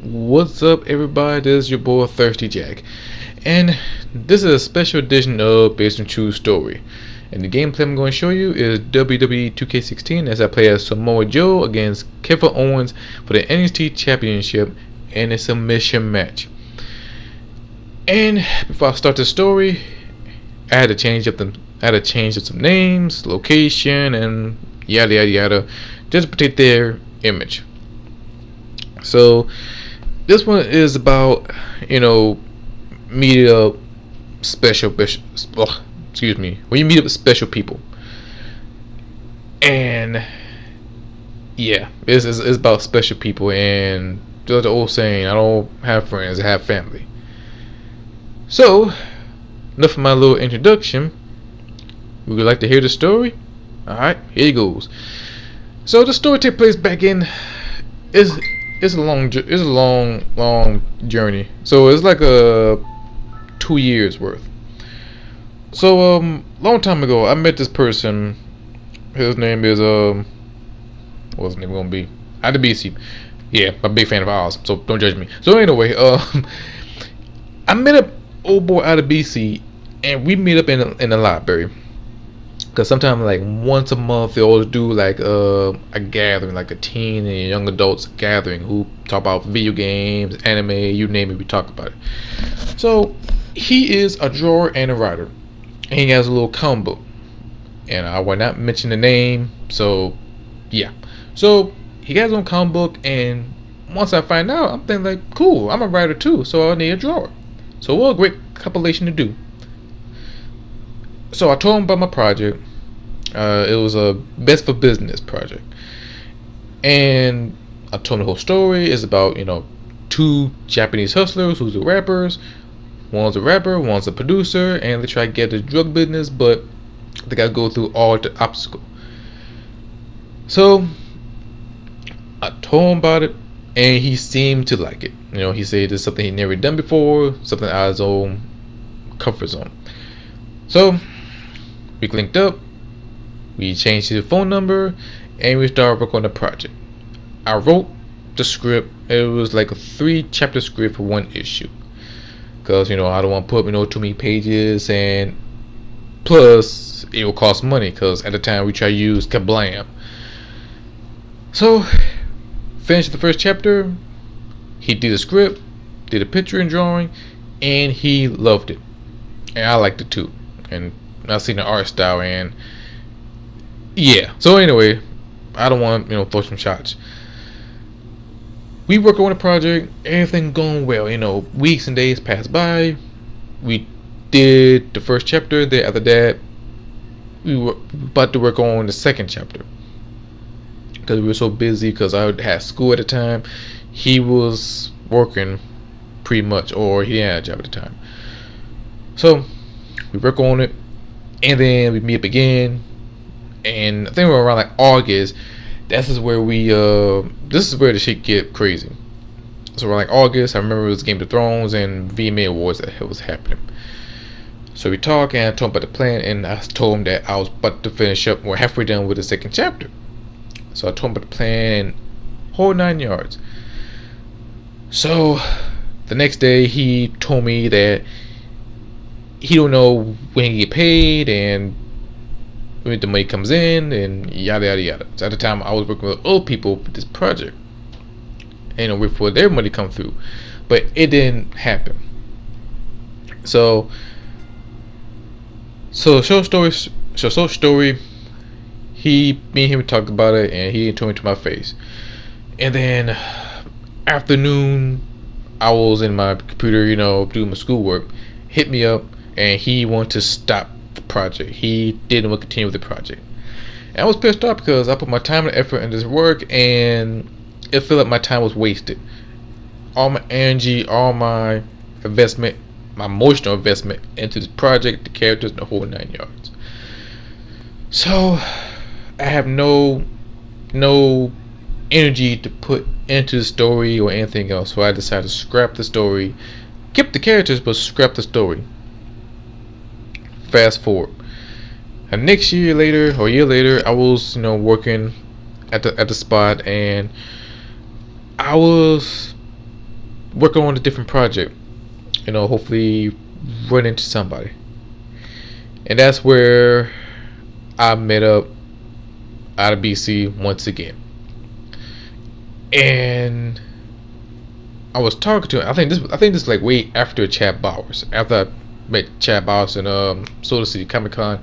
What's up, everybody? This is your boy Thirsty Jack, and this is a special edition of Based on True Story. And the gameplay I'm going to show you is WWE 2K16 as I play as Samoa Joe against Kevin Owens for the NXT Championship in a submission match. And before I start the story, I had to change up some names, location, and yada yada yada, just to protect their image. So this one is about, meet up when you meet up with special people. And yeah, it's about special people, and just the old saying, I don't have friends, I have family. So enough of my little introduction. Would you like to hear the story? Alright, here it goes. So the story takes place back in it's a long journey. So it's like a 2 years worth. So long time ago, I met this person. His name is what's his name gonna be? Adebisi. Yeah, I'm a big fan of Oz, so don't judge me. So anyway, I met up old boy Adebisi, and we meet up in the library. Cause sometimes like once a month they always do like a gathering, like a teen and young adults gathering who talk about video games, anime, you name it, we talk about it. So he is a drawer and a writer, and he has a little comic book, and I will not mention the name. So yeah, so he has his own comic book, and once I find out, I'm thinking like, cool, I'm a writer too, so I need a drawer. So what a great compilation to do. So I told him about my project. It was a best for business project, and I told him the whole story. It's about two Japanese hustlers who's the rappers. One's a rapper, one's a producer, and they try to get the drug business, but they gotta go through all the obstacles. So I told him about it, and he seemed to like it. He said it's something he never done before, something out of his own comfort zone. So we linked up, we changed his phone number, and we started working on the project. I wrote the script. It was like a 3-chapter script for one issue, because I don't want to put too many pages, and plus it will cost money, because at the time we tried to use Kablam. So finished the first chapter. He did the script, did a picture and drawing, and he loved it, and I liked it too. And I seen the art style, and yeah. So anyway, I don't want throw some shots. We work on the project, everything going well. Weeks and days passed by. We did the first chapter. Then after that, we were about to work on the second chapter, because we were so busy. Because I had school at the time. He was working pretty much, or he didn't have a job at the time. So we work on it, and then we meet up again, and I think we're around like August. This is where the shit get crazy. So we're like August. I remember it was Game of Thrones and VMA Awards that was happening. So we talk, and I told him about the plan, and I told him that I was about to finish up. We're halfway done with the second chapter. So I told him about the plan, and whole 9 yards. So the next day he told me that he don't know when he get paid and when the money comes in, and yada yada yada. So at the time I was working with old people for this project, and wait for their money to come through, but it didn't happen. So short story. Me and him talked about it, and he told me to my face. And then afternoon, I was in my computer, doing my schoolwork. Hit me up, and he wanted to stop the project. He didn't want to continue with the project. And I was pissed off, because I put my time and effort into this work, and it felt like my time was wasted. All my energy, all my investment, my emotional investment into this project, the characters, the whole 9 yards. So I have no energy to put into the story or anything else. So I decided to scrap the story, keep the characters, but scrap the story. Fast forward, and next year later, or a year later, I was working at the spot, and I was working on a different project. Hopefully run into somebody. And that's where I met up out of BC once again. And I was talking to him. I think this is like way after Chad Bowers. After I met Chad Bowers in Soda City Comic Con,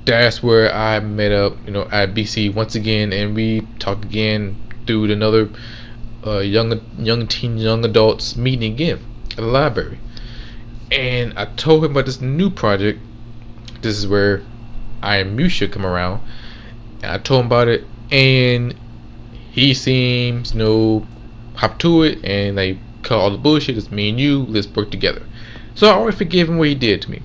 that's where I met up, at BC once again, and we talked again through another young adults meeting again at the library. And I told him about this new project. This is where I Am You should come around. And I told him about it, and he seems, hop to it, and like cut all the bullshit. It's me and you. Let's work together. So I already forgave him what he did to me.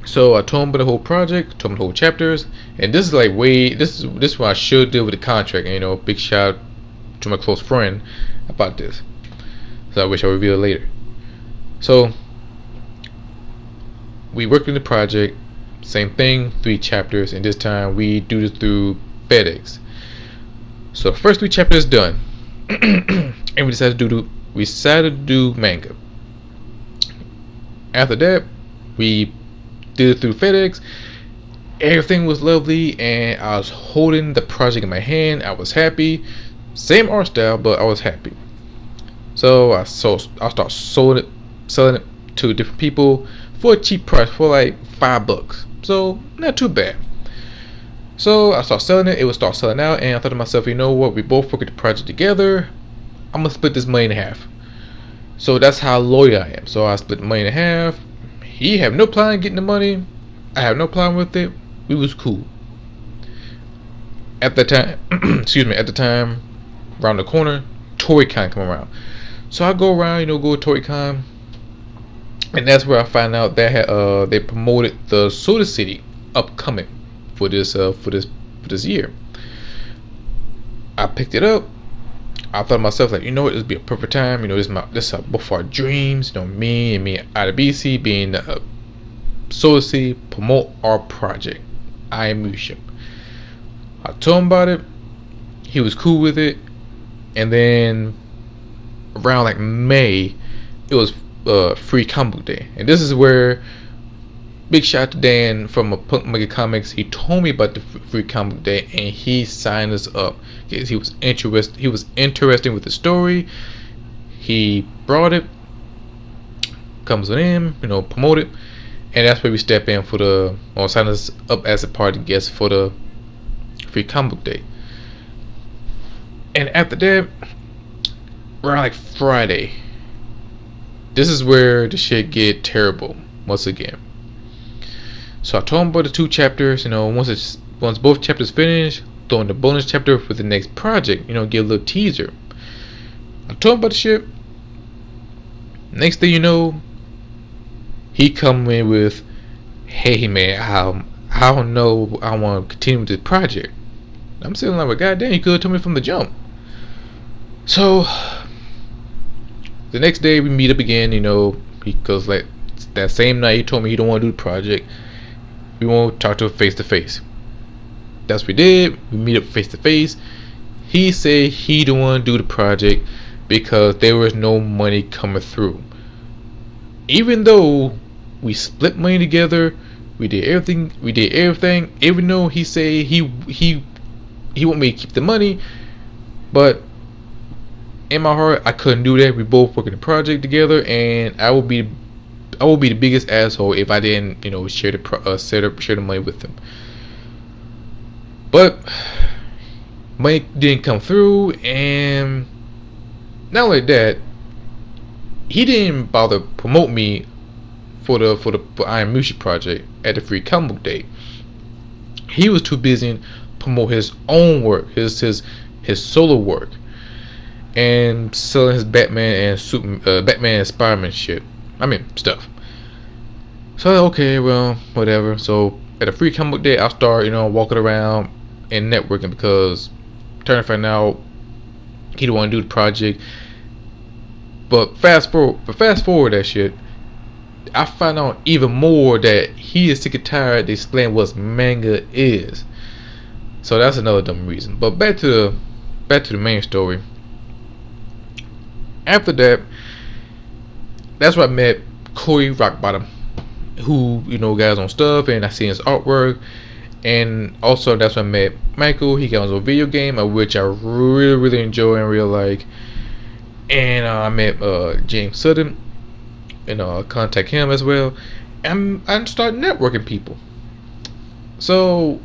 So I told him about the whole project, told him the whole chapters, and this is like this is what I should deal with the contract. And, big shout out to my close friend about this. So I wish I would reveal it later. So we worked in the project, same thing, 3 chapters, and this time we do this through FedEx. So the first 3 chapters done, and we decided to do manga. After that, we did it through FedEx. Everything was lovely, and I was holding the project in my hand. I was happy. Same art style, but I was happy. So I start selling it to different people for a cheap price, for like $5. So not too bad. So I start selling it. It would start selling out, and I thought to myself, you know what? We both work at the project together. I'm gonna split this money in half. So that's how loyal I am. So I split the money in half. He had no plan on getting the money. I have no problem with it. We was cool. At the time, at the time, around the corner, ToyCon come around. So I go around, go to ToyCon, and that's where I find out that they promoted the Soda City upcoming for this year. I picked it up. I thought to myself, like, what, this would be a perfect time. This is both our dreams. Me out of BC being Soda City, promote our project. I Am You. I told him about it. He was cool with it. And then around like May, it was Free Comic Book Day, and this is where big shout out to Dan from Punk Mega Comics. He told me about the Free Comic Book Day, and he signed us up because he was interested with the story. He brought it, comes in, promote it, and that's where we step in or sign us up as a party guest for the Free Comic Book Day. And after that, around like Friday, this is where the shit get terrible once again. So I told him about the 2 chapters. Once both chapters finish, throw in the bonus chapter for the next project. Give a little teaser. I told him about the shit. Next thing you know, he come in with, "Hey man, I don't know. I want to continue with this project." I'm sitting like, well, goddamn, you could have told me from the jump. So the next day we meet up again, because like that same night he told me he don't want to do the project. We won't talk to him face to face. That's what we did. We meet up face to face. He said he don't want to do the project because there was no money coming through. Even though we split money together, we did everything. Even though he said he want me to keep the money, but in my heart, I couldn't do that. We both working the project together, and I would be the biggest asshole if I didn't, share the money with him. But money didn't come through, and not only that, he didn't bother promote me for the I Am Mushi project at the Free Comic Book Day. He was too busy to promote his own work, his solo work, and selling his Batman and Spider-Man shit. Stuff. So okay, well, whatever. So at a Free Comic Book Day, I start, walking around and networking, because turning to find out he don't want to do the project. But fast forward that shit, I find out even more that he is sick and tired to explain what manga is. So that's another dumb reason. But back to the main story. After that, that's where I met Corey Rockbottom, who guys on stuff, and I seen his artwork. And also that's when I met Michael. He got on a video game, which I really enjoy and really like. And I met James Sutton, and contact him as well. And I started networking people. So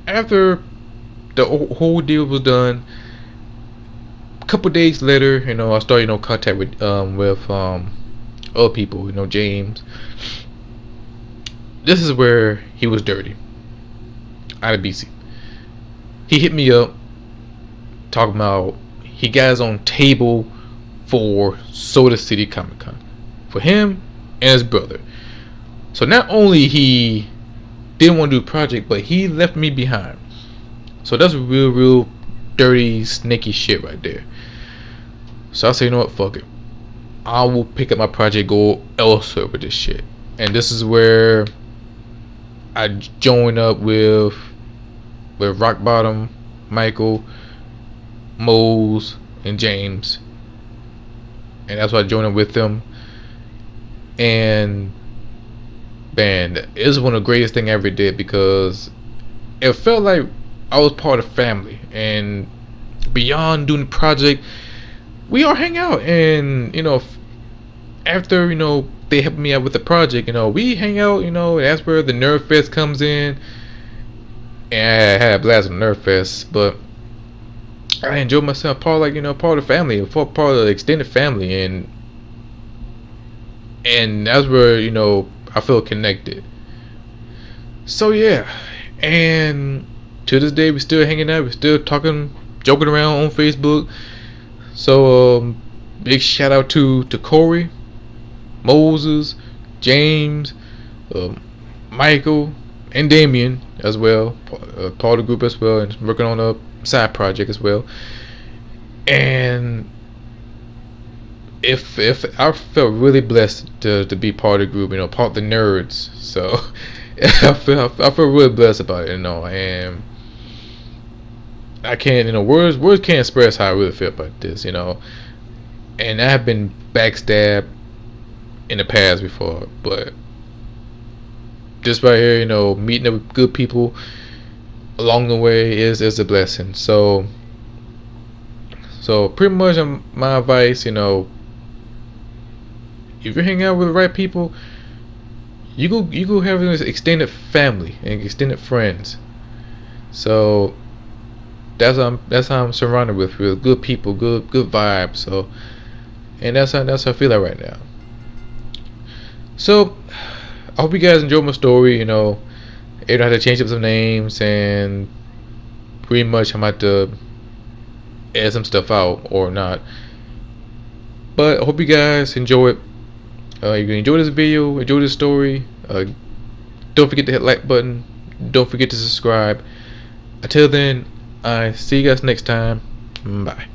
after the whole deal was done, a couple days later, I started contact with other people. James. This is where he was dirty. Out of BC. He hit me up talking about he got his own table for Soda City Comic Con for him and his brother. So not only he didn't want to do a project, but he left me behind. So that's real dirty, snaky shit right there. So I said, you know what, fuck it. I will pick up my project, go elsewhere with this shit. And this is where I joined up with Rock Bottom, Michael, Mose, and James. And that's why I joined up with them. And man, it was one of the greatest things I ever did, because it felt like I was part of family. And beyond doing the project, we all hang out. And after they helped me out with the project, we hang out. That's where the Nerd Fest comes in. And I had a blast with Nerd Fest, but I enjoyed myself, part of the family, part of the extended family, and that's where I feel connected. So yeah, and to this day we still hanging out, we're still talking, joking around on Facebook. So big shout out to Corey, Moses, James, Michael, and Damien as well, part of the group as well, and working on a side project as well. And if I felt really blessed to be part of the group, part of the nerds. So I feel really blessed about it, and I can't, words can't express how I really feel about this, and I have been backstabbed in the past before, but just right here, meeting up with good people along the way is a blessing. So pretty much my advice, if you hang out with the right people, you go have this extended family and extended friends. So that's how I'm surrounded with good people, good vibes. So, and that's how I feel like right now. So I hope you guys enjoyed my story. I had to change up some names, and pretty much I'm about to add some stuff out or not. But I hope you guys enjoy it. If you enjoy this video, enjoy this story, don't forget to hit the like button. Don't forget to subscribe. Until then, I see you guys next time. Bye.